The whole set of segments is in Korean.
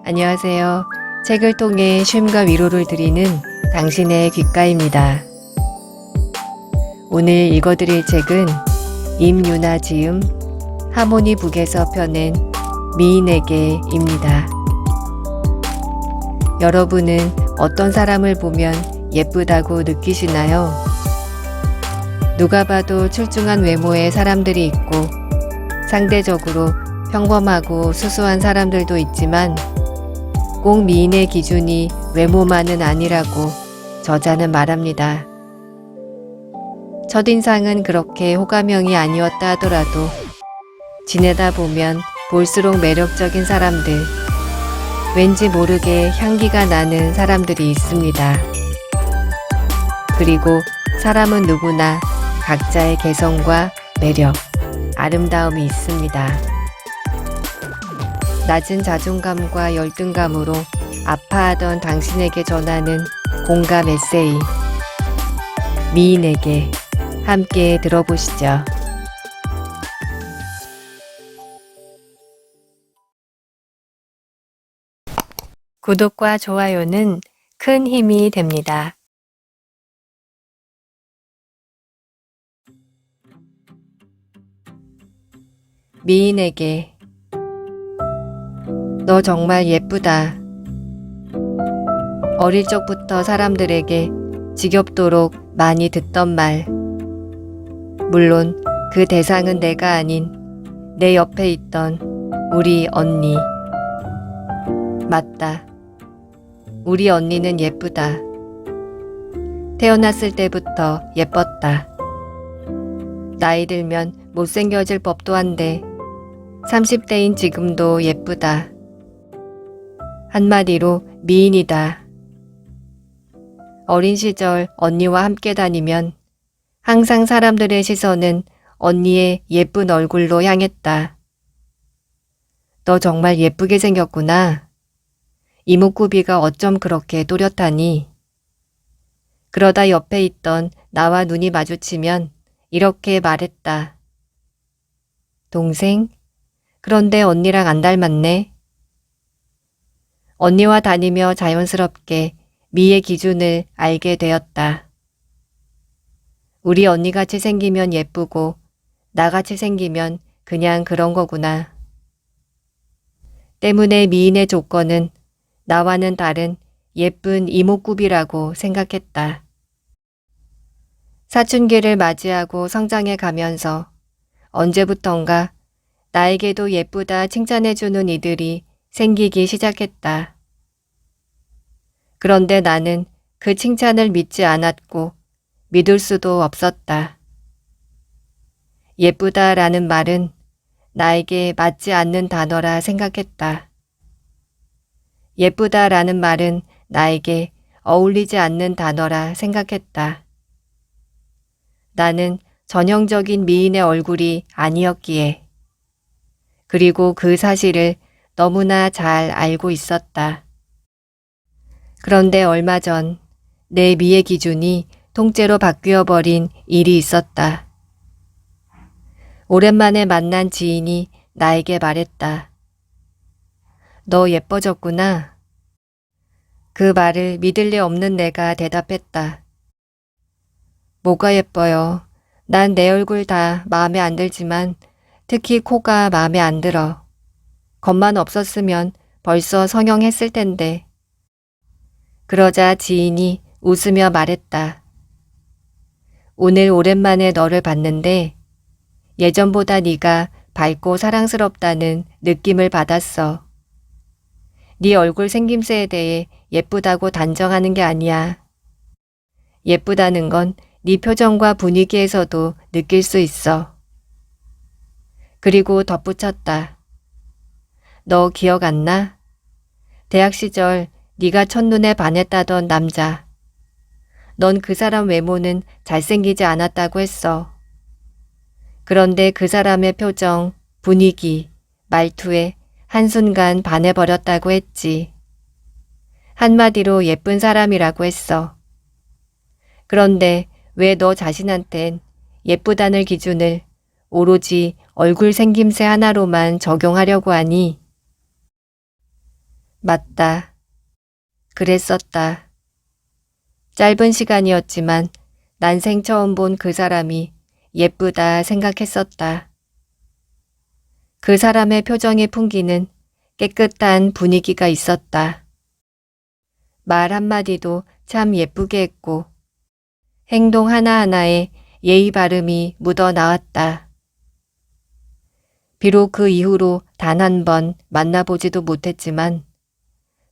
안녕하세요. 책을 통해 쉼과 위로를 드리는 당신의 귓가입니다. 오늘 읽어드릴 책은 임유나 지음 하모니 북에서 펴낸 미인에게입니다. 여러분은 어떤 사람을 보면 예쁘다고 느끼시나요? 누가 봐도 출중한 외모의 사람들이 있고 상대적으로 평범하고 수수한 사람들도 있지만 꼭 미인의 기준이 외모만은 아니라고 저자는 말합니다. 첫인상은 그렇게 호감형이 아니었다 하더라도 지내다 보면 볼수록 매력적인 사람들, 왠지 모르게 향기가 나는 사람들이 있습니다. 그리고 사람은 누구나 각자의 개성과 매력, 아름다움이 있습니다. 낮은 자존감과 열등감으로 아파하던 당신에게 전하는 공감 에세이 미인에게 함께 들어보시죠. 구독과 좋아요는 큰 힘이 됩니다. 미인에게 너 정말 예쁘다. 어릴 적부터 사람들에게 지겹도록 많이 듣던 말. 물론 그 대상은 내가 아닌 내 옆에 있던 우리 언니. 맞다. 우리 언니는 예쁘다. 태어났을 때부터 예뻤다. 나이 들면 못생겨질 법도 한데 30대인 지금도 예쁘다. 한마디로 미인이다. 어린 시절 언니와 함께 다니면 항상 사람들의 시선은 언니의 예쁜 얼굴로 향했다. 너 정말 예쁘게 생겼구나. 이목구비가 어쩜 그렇게 또렷하니? 그러다 옆에 있던 나와 눈이 마주치면 이렇게 말했다. 동생? 그런데 언니랑 안 닮았네. 언니와 다니며 자연스럽게 미의 기준을 알게 되었다. 우리 언니같이 생기면 예쁘고 나같이 생기면 그냥 그런 거구나. 때문에 미인의 조건은 나와는 다른 예쁜 이목구비라고 생각했다. 사춘기를 맞이하고 성장해 가면서 언제부턴가 나에게도 예쁘다 칭찬해주는 이들이 생기기 시작했다. 그런데 나는 그 칭찬을 믿지 않았고 믿을 수도 없었다. 예쁘다라는 말은 나에게 맞지 않는 단어라 생각했다. 예쁘다라는 말은 나에게 어울리지 않는 단어라 생각했다. 나는 전형적인 미인의 얼굴이 아니었기에. 그리고 그 사실을 너무나 잘 알고 있었다. 그런데 얼마 전 내 미의 기준이 통째로 바뀌어버린 일이 있었다. 오랜만에 만난 지인이 나에게 말했다. 너 예뻐졌구나. 그 말을 믿을 리 없는 내가 대답했다. 뭐가 예뻐요? 난 내 얼굴 다 마음에 안 들지만 특히 코가 마음에 안 들어. 겉만 없었으면 벌써 성형했을 텐데. 그러자 지인이 웃으며 말했다. 오늘 오랜만에 너를 봤는데 예전보다 네가 밝고 사랑스럽다는 느낌을 받았어. 네 얼굴 생김새에 대해 예쁘다고 단정하는 게 아니야. 예쁘다는 건 네 표정과 분위기에서도 느낄 수 있어. 그리고 덧붙였다. 너 기억 안 나? 대학 시절 네가 첫눈에 반했다던 남자. 넌 그 사람 외모는 잘생기지 않았다고 했어. 그런데 그 사람의 표정, 분위기, 말투에 한순간 반해버렸다고 했지. 한마디로 예쁜 사람이라고 했어. 그런데 왜 너 자신한텐 예쁘다는 기준을 오로지 얼굴 생김새 하나로만 적용하려고 하니? 맞다. 그랬었다. 짧은 시간이었지만 난생 처음 본 그 사람이 예쁘다 생각했었다. 그 사람의 표정에 풍기는 깨끗한 분위기가 있었다. 말 한마디도 참 예쁘게 했고 행동 하나하나에 예의 바름이 묻어 나왔다. 비록 그 이후로 단 한 번 만나보지도 못했지만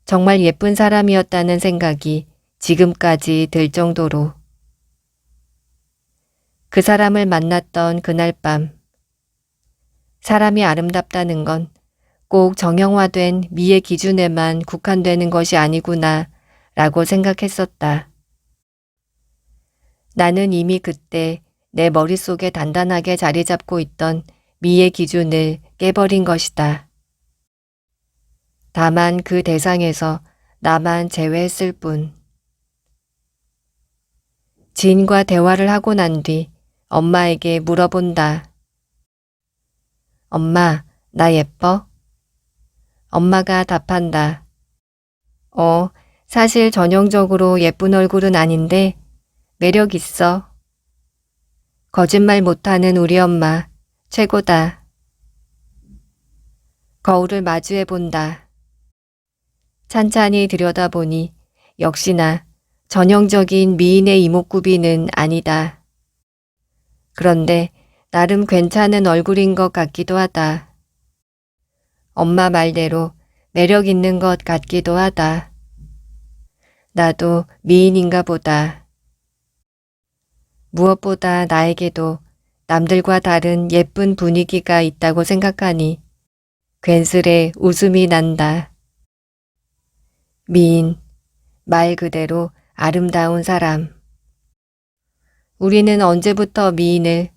정말 예쁜 사람이었다는 생각이 지금까지 들 정도로 그 사람을 만났던 그날 밤 사람이 아름답다는 건 꼭 정형화된 미의 기준에만 국한되는 것이 아니구나 라고 생각했었다. 나는 이미 그때 내 머릿속에 단단하게 자리 잡고 있던 미의 기준을 깨버린 것이다. 다만 그 대상에서 나만 제외했을 뿐. 지인과 대화를 하고 난 뒤 엄마에게 물어본다. 엄마, 나 예뻐? 엄마가 답한다. 사실 전형적으로 예쁜 얼굴은 아닌데 매력 있어. 거짓말 못하는 우리 엄마, 최고다. 거울을 마주해 본다. 찬찬히 들여다보니 역시나 전형적인 미인의 이목구비는 아니다. 그런데 나름 괜찮은 얼굴인 것 같기도 하다. 엄마 말대로 매력 있는 것 같기도 하다. 나도 미인인가 보다. 무엇보다 나에게도 남들과 다른 예쁜 분위기가 있다고 생각하니 괜스레 웃음이 난다. 미인, 말 그대로 아름다운 사람. 우리는 언제부터 미인을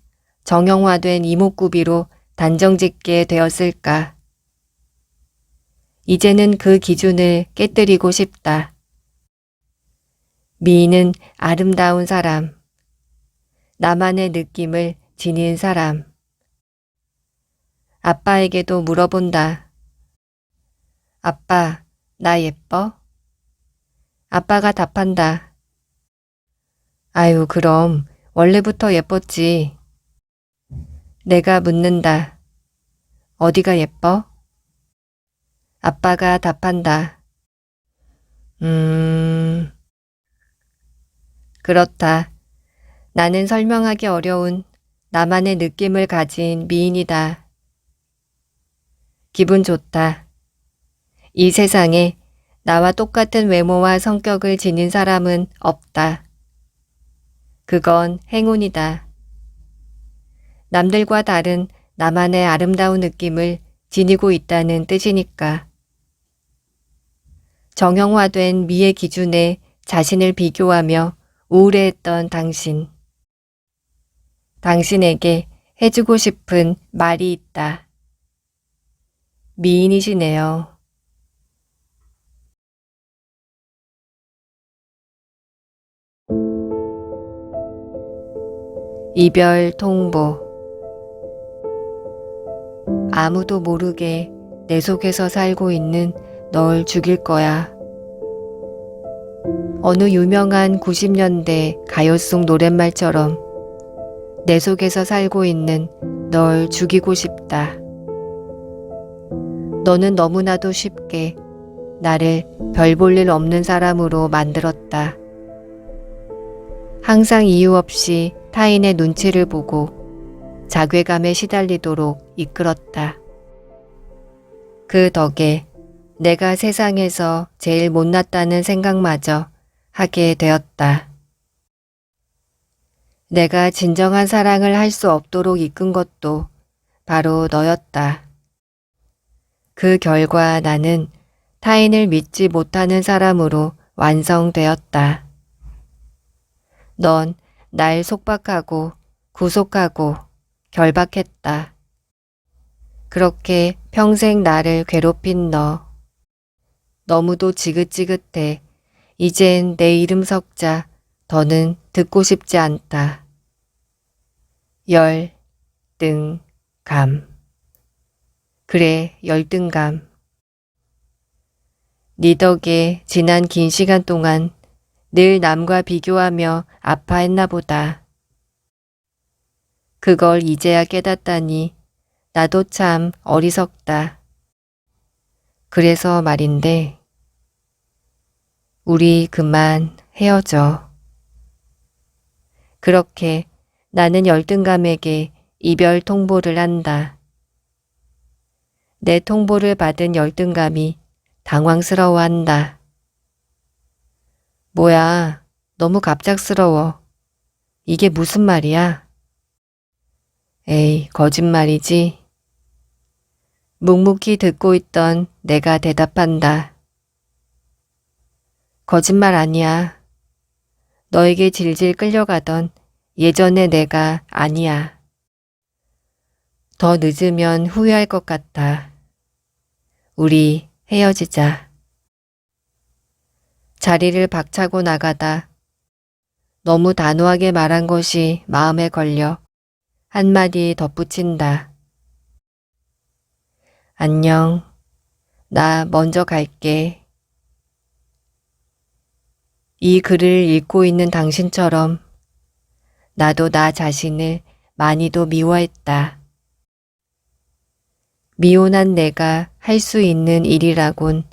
정형화된 이목구비로 단정짓게 되었을까? 이제는 그 기준을 깨뜨리고 싶다. 미인은 아름다운 사람, 나만의 느낌을 지닌 사람. 아빠에게도 물어본다. 아빠, 나 예뻐? 아빠가 답한다. 아유, 그럼 원래부터 예뻤지. 내가 묻는다. 어디가 예뻐? 아빠가 답한다. 그렇다. 나는 설명하기 어려운 나만의 느낌을 가진 미인이다. 기분 좋다. 이 세상에 나와 똑같은 외모와 성격을 지닌 사람은 없다. 그건 행운이다. 남들과 다른 나만의 아름다운 느낌을 지니고 있다는 뜻이니까. 정형화된 미의 기준에 자신을 비교하며 우울해했던 당신. 당신에게 해주고 싶은 말이 있다. 미인이시네요. 이별 통보. 아무도 모르게 내 속에서 살고 있는 널 죽일 거야. 어느 유명한 90년대 가요송 노랫말처럼 내 속에서 살고 있는 널 죽이고 싶다. 너는 너무나도 쉽게 나를 별 볼 일 없는 사람으로 만들었다. 항상 이유 없이 타인의 눈치를 보고 자괴감에 시달리도록 이끌었다. 그 덕에 내가 세상에서 제일 못났다는 생각마저 하게 되었다. 내가 진정한 사랑을 할 수 없도록 이끈 것도 바로 너였다. 그 결과 나는 타인을 믿지 못하는 사람으로 완성되었다. 넌 날 속박하고 구속하고 결박했다. 그렇게 평생 나를 괴롭힌 너. 너무도 지긋지긋해. 이젠 내 이름 석자 더는 듣고 싶지 않다. 열등감. 그래, 열등감. 네 덕에 지난 긴 시간 동안 늘 남과 비교하며 아파했나 보다. 그걸 이제야 깨닫다니 나도 참 어리석다. 그래서 말인데 우리 그만 헤어져. 그렇게 나는 열등감에게 이별 통보를 한다. 내 통보를 받은 열등감이 당황스러워한다. 뭐야, 너무 갑작스러워. 이게 무슨 말이야? 에이, 거짓말이지. 묵묵히 듣고 있던 내가 대답한다. 거짓말 아니야. 너에게 질질 끌려가던 예전의 내가 아니야. 더 늦으면 후회할 것 같아. 우리 헤어지자. 자리를 박차고 나가다 너무 단호하게 말한 것이 마음에 걸려 한마디 덧붙인다. 안녕. 나 먼저 갈게. 이 글을 읽고 있는 당신처럼 나도 나 자신을 많이도 미워했다. 미혼한 내가 할 수 있는 일이라곤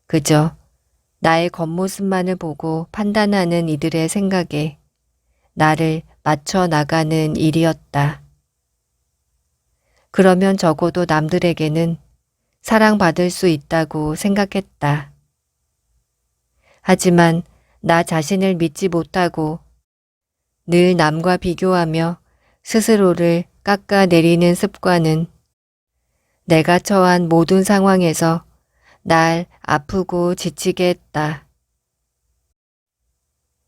그저 나의 겉모습만을 보고 판단하는 이들의 생각에 나를 맞춰 나가는 일이었다. 그러면 적어도 남들에게는 사랑받을 수 있다고 생각했다. 하지만 나 자신을 믿지 못하고 늘 남과 비교하며 스스로를 깎아내리는 습관은 내가 처한 모든 상황에서 날 아프고 지치게 했다.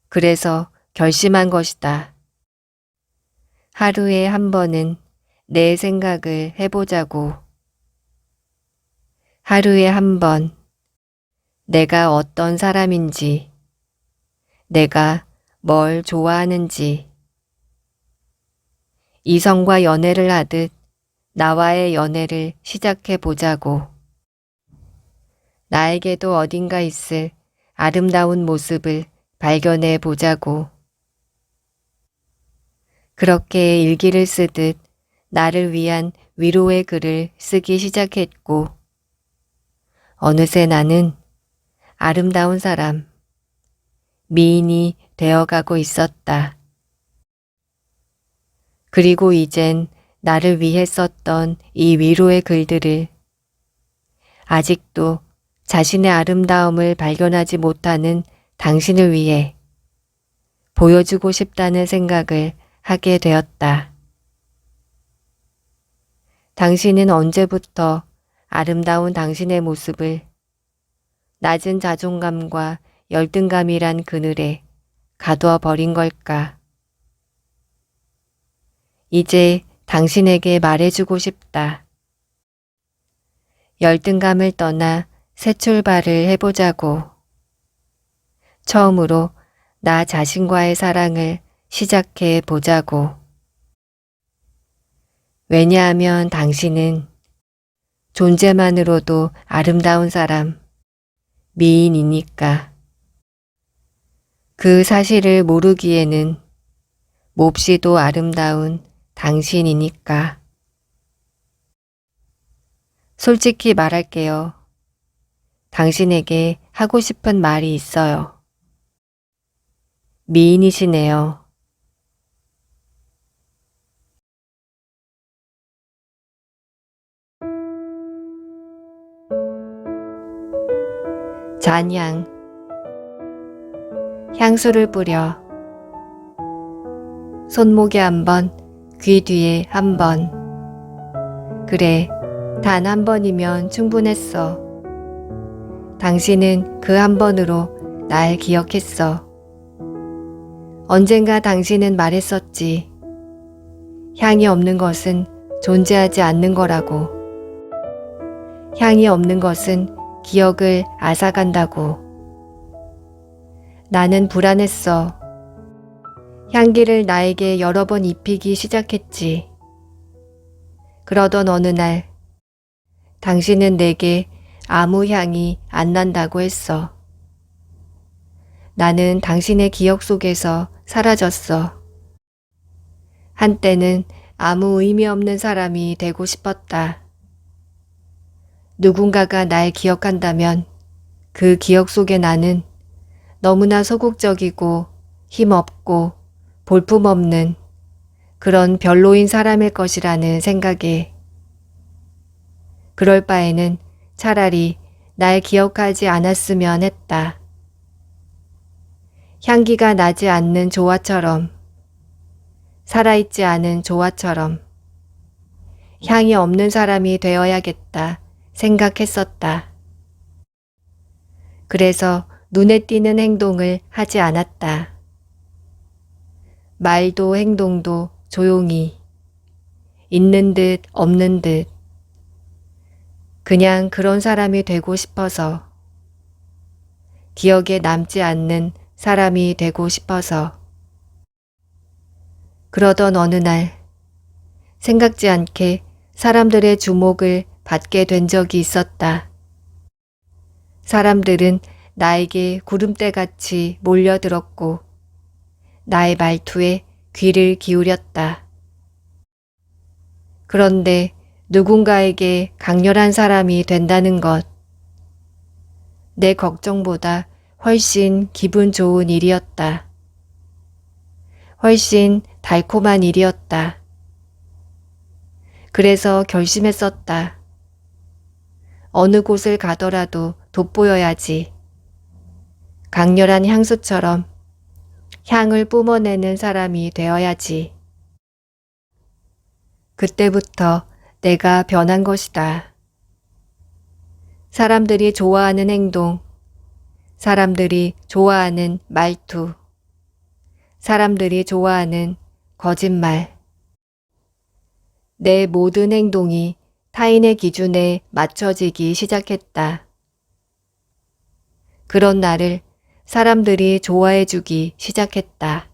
그래서 결심한 것이다. 하루에 한 번은 내 생각을 해보자고. 하루에 한 번 내가 어떤 사람인지, 내가 뭘 좋아하는지, 이성과 연애를 하듯 나와의 연애를 시작해 보자고. 나에게도 어딘가 있을 아름다운 모습을 발견해 보자고. 그렇게 일기를 쓰듯 나를 위한 위로의 글을 쓰기 시작했고, 어느새 나는 아름다운 사람, 미인이 되어가고 있었다. 그리고 이젠 나를 위해 썼던 이 위로의 글들을 아직도 자신의 아름다움을 발견하지 못하는 당신을 위해 보여주고 싶다는 생각을 하게 되었다. 당신은 언제부터 아름다운 당신의 모습을 낮은 자존감과 열등감이란 그늘에 가두어 버린 걸까? 이제 당신에게 말해주고 싶다. 열등감을 떠나 새 출발을 해보자고. 처음으로 나 자신과의 사랑을 시작해 보자고. 왜냐하면 당신은 존재만으로도 아름다운 사람, 미인이니까. 그 사실을 모르기에는 몹시도 아름다운 당신이니까. 솔직히 말할게요. 당신에게 하고 싶은 말이 있어요. 미인이시네요. 잔향. 향수를 뿌려. 손목에 한 번, 귀 뒤에 한 번. 그래, 단 한 번이면 충분했어. 당신은 그 한 번으로 날 기억했어. 언젠가 당신은 말했었지. 향이 없는 것은 존재하지 않는 거라고. 향이 없는 것은 기억을 앗아간다고. 나는 불안했어. 향기를 나에게 여러 번 입히기 시작했지. 그러던 어느 날 당신은 내게 아무 향이 안 난다고 했어. 나는 당신의 기억 속에서 사라졌어. 한때는 아무 의미 없는 사람이 되고 싶었다. 누군가가 날 기억한다면 그 기억 속에 나는 너무나 소극적이고 힘없고 볼품없는 그런 별로인 사람일 것이라는 생각에 그럴 바에는 차라리 날 기억하지 않았으면 했다. 향기가 나지 않는 조화처럼, 살아있지 않은 조화처럼 향이 없는 사람이 되어야겠다 생각했었다. 그래서 눈에 띄는 행동을 하지 않았다. 말도 행동도 조용히, 있는 듯 없는 듯, 그냥 그런 사람이 되고 싶어서, 기억에 남지 않는 사람이 되고 싶어서. 그러던 어느 날, 생각지 않게 사람들의 주목을 받게 된 적이 있었다. 사람들은 나에게 구름대같이 몰려들었고, 나의 말투에 귀를 기울였다. 그런데 누군가에게 강렬한 사람이 된다는 것, 내 걱정보다 훨씬 기분 좋은 일이었다. 훨씬 달콤한 일이었다. 그래서 결심했었다. 어느 곳을 가더라도 돋보여야지. 강렬한 향수처럼 향을 뿜어내는 사람이 되어야지. 그때부터 내가 변한 것이다. 사람들이 좋아하는 행동, 사람들이 좋아하는 말투, 사람들이 좋아하는 거짓말. 내 모든 행동이 타인의 기준에 맞춰지기 시작했다. 그런 나를 사람들이 좋아해주기 시작했다.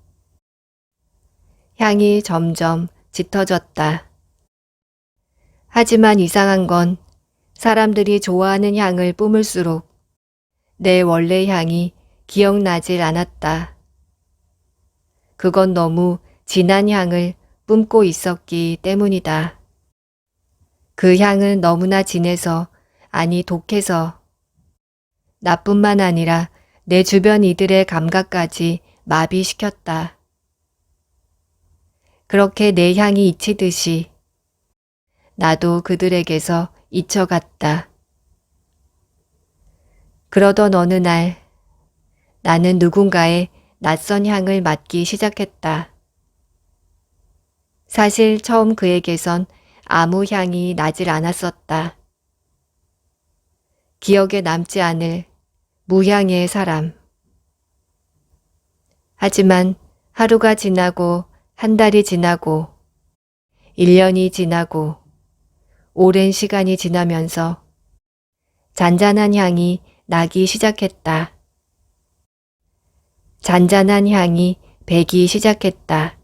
향이 점점 짙어졌다. 하지만 이상한 건 사람들이 좋아하는 향을 뿜을수록 내 원래 향이 기억나질 않았다. 그건 너무 진한 향을 뿜고 있었기 때문이다. 그 향은 너무나 진해서, 아니 독해서 나뿐만 아니라 내 주변 이들의 감각까지 마비시켰다. 그렇게 내 향이 잊히듯이 나도 그들에게서 잊혀갔다. 그러던 어느 날 나는 누군가의 낯선 향을 맡기 시작했다. 사실 처음 그에게선 아무 향이 나질 않았었다. 기억에 남지 않을 무향의 사람. 하지만 하루가 지나고 한 달이 지나고 1년이 지나고 오랜 시간이 지나면서 잔잔한 향이 나기 시작했다. 잔잔한 향이 배기 시작했다.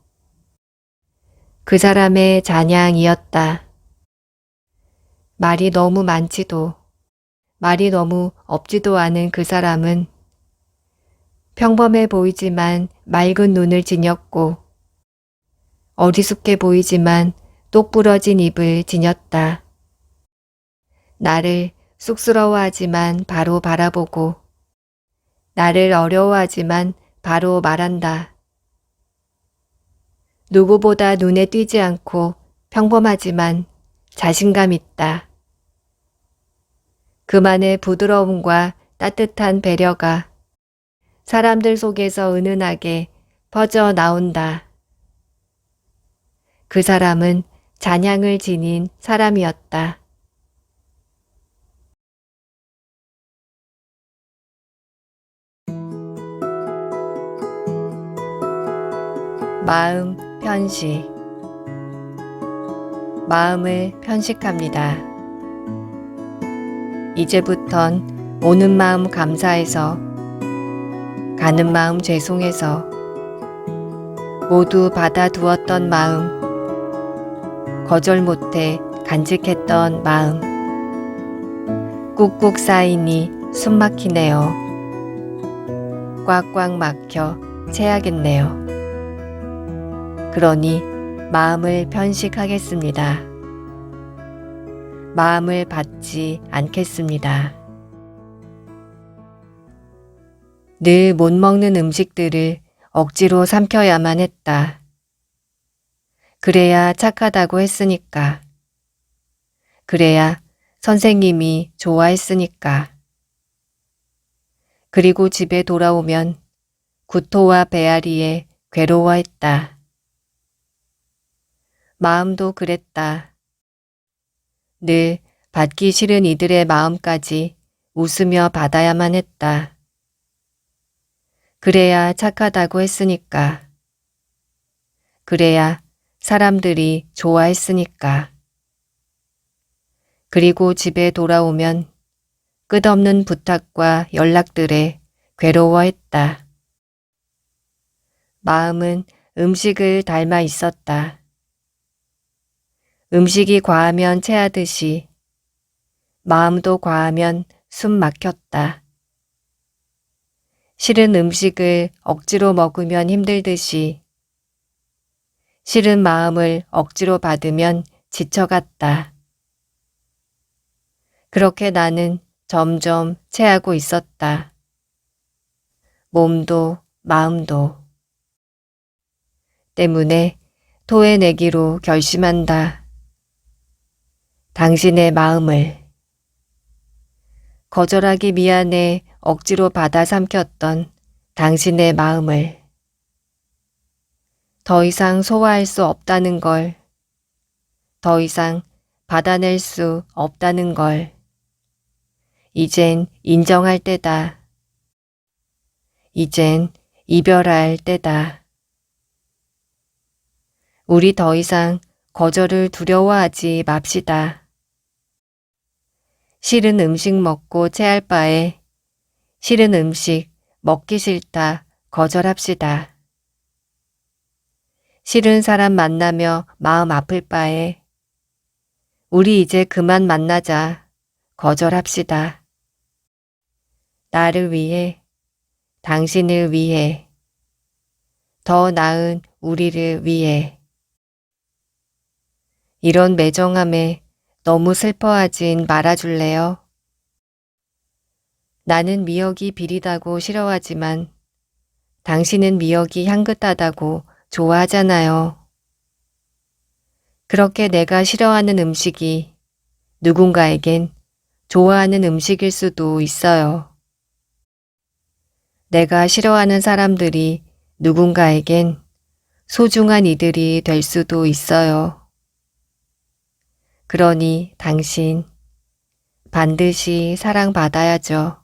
그 사람의 잔향이었다. 말이 너무 많지도 말이 너무 없지도 않은 그 사람은 평범해 보이지만 맑은 눈을 지녔고 어리숙해 보이지만 똑부러진 입을 지녔다. 나를 쑥스러워하지만 바로 바라보고 나를 어려워하지만 바로 말한다. 누구보다 눈에 띄지 않고 평범하지만 자신감 있다. 그만의 부드러움과 따뜻한 배려가 사람들 속에서 은은하게 퍼져 나온다. 그 사람은 잔향을 지닌 사람이었다. 마음 편식. 마음을 편식합니다. 이제부턴 오는 마음 감사해서, 가는 마음 죄송해서, 모두 받아두었던 마음, 거절 못해 간직했던 마음, 꾹꾹 쌓이니 숨 막히네요. 꽉꽉 막혀 체하겠네요. 그러니 마음을 편식하겠습니다. 마음을 받지 않겠습니다. 늘 못 먹는 음식들을 억지로 삼켜야만 했다. 그래야 착하다고 했으니까. 그래야 선생님이 좋아했으니까. 그리고 집에 돌아오면 구토와 배앓이에 괴로워했다. 마음도 그랬다. 늘 받기 싫은 이들의 마음까지 웃으며 받아야만 했다. 그래야 착하다고 했으니까. 그래야 사람들이 좋아했으니까. 그리고 집에 돌아오면 끝없는 부탁과 연락들에 괴로워했다. 마음은 음식을 닮아 있었다. 음식이 과하면 체하듯이 마음도 과하면 숨 막혔다. 싫은 음식을 억지로 먹으면 힘들듯이 싫은 마음을 억지로 받으면 지쳐갔다. 그렇게 나는 점점 체하고 있었다. 몸도 마음도. 때문에 토해내기로 결심한다. 당신의 마음을. 거절하기 미안해 억지로 받아 삼켰던 당신의 마음을. 더 이상 소화할 수 없다는 걸. 더 이상 받아낼 수 없다는 걸. 이젠 인정할 때다. 이젠 이별할 때다. 우리 더 이상 거절을 두려워하지 맙시다. 싫은 음식 먹고 체할 바에 싫은 음식 먹기 싫다 거절합시다. 싫은 사람 만나며 마음 아플 바에 우리 이제 그만 만나자 거절합시다. 나를 위해, 당신을 위해, 더 나은 우리를 위해. 이런 매정함에 너무 슬퍼하진 말아줄래요? 나는 미역이 비리다고 싫어하지만 당신은 미역이 향긋하다고 좋아하잖아요. 그렇게 내가 싫어하는 음식이 누군가에겐 좋아하는 음식일 수도 있어요. 내가 싫어하는 사람들이 누군가에겐 소중한 이들이 될 수도 있어요. 그러니 당신 반드시 사랑받아야죠.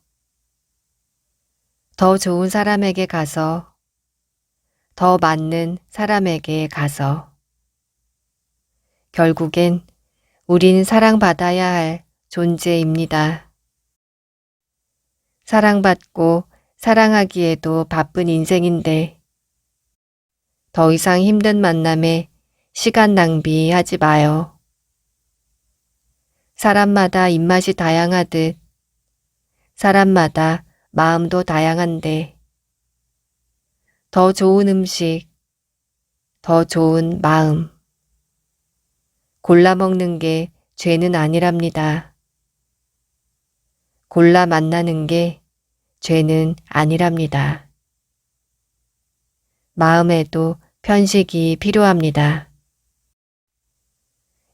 더 좋은 사람에게 가서, 더 맞는 사람에게 가서. 결국엔 우린 사랑받아야 할 존재입니다. 사랑받고 사랑하기에도 바쁜 인생인데 더 이상 힘든 만남에 시간 낭비하지 마요. 사람마다 입맛이 다양하듯 사람마다 마음도 다양한데 더 좋은 음식, 더 좋은 마음. 골라 먹는 게 죄는 아니랍니다. 골라 만나는 게 죄는 아니랍니다. 마음에도 편식이 필요합니다.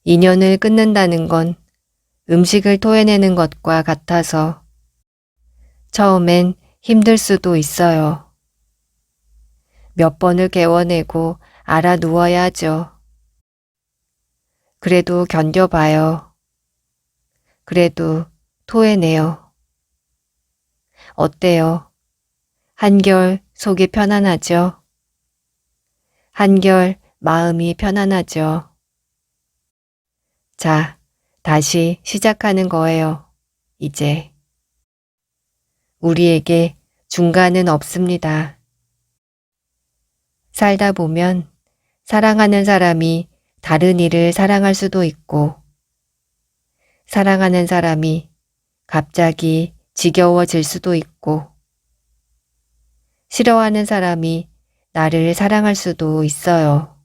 인연을 끊는다는 건 음식을 토해내는 것과 같아서 처음엔 힘들 수도 있어요. 몇 번을 개워내고 알아 누워야 하죠. 그래도 견뎌봐요. 그래도 토해내요. 어때요? 한결 속이 편안하죠? 한결 마음이 편안하죠? 자, 다시 시작하는 거예요. 이제. 우리에게 중간은 없습니다. 살다 보면 사랑하는 사람이 다른 이를 사랑할 수도 있고 사랑하는 사람이 갑자기 지겨워질 수도 있고, 싫어하는 사람이 나를 사랑할 수도 있어요.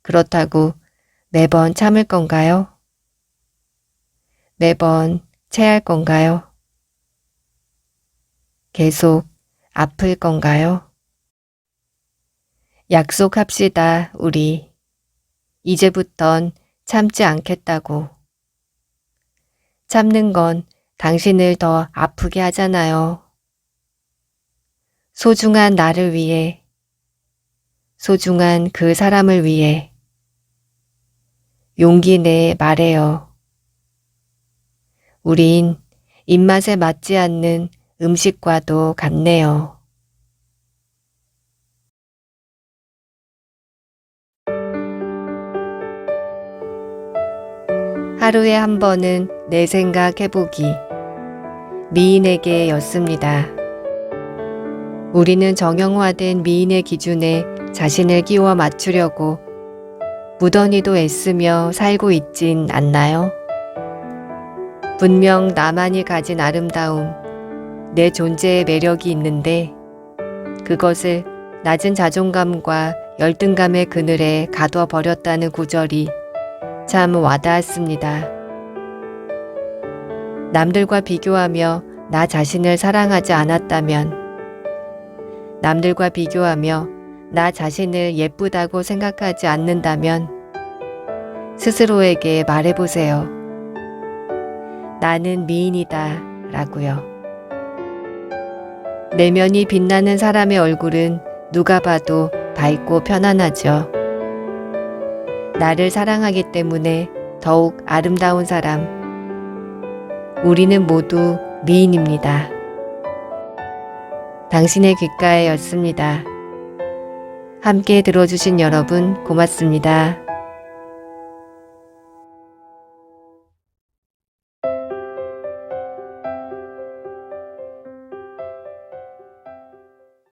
그렇다고 매번 참을 건가요? 매번 체할 건가요? 계속 아플 건가요? 약속합시다, 우리. 이제부턴 참지 않겠다고. 참는 건 당신을 더 아프게 하잖아요. 소중한 나를 위해, 소중한 그 사람을 위해 용기 내 말해요. 우린 입맛에 맞지 않는 음식과도 같네요. 하루에 한 번은 내 생각 해보기. 미인에게 였습니다. 우리는 정형화된 미인의 기준에 자신을 끼워 맞추려고 무던히도 애쓰며 살고 있진 않나요? 분명 나만이 가진 아름다움, 내 존재의 매력이 있는데 그것을 낮은 자존감과 열등감의 그늘에 가둬 버렸다는 구절이 참 와닿았습니다. 남들과 비교하며 나 자신을 사랑하지 않았다면, 남들과 비교하며 나 자신을 예쁘다고 생각하지 않는다면 스스로에게 말해보세요. 나는 미인이다 라고요. 내면이 빛나는 사람의 얼굴은 누가 봐도 밝고 편안하죠. 나를 사랑하기 때문에 더욱 아름다운 사람. 우리는 모두 미인입니다. 당신의 귓가에였습니다. 함께 들어주신 여러분 고맙습니다.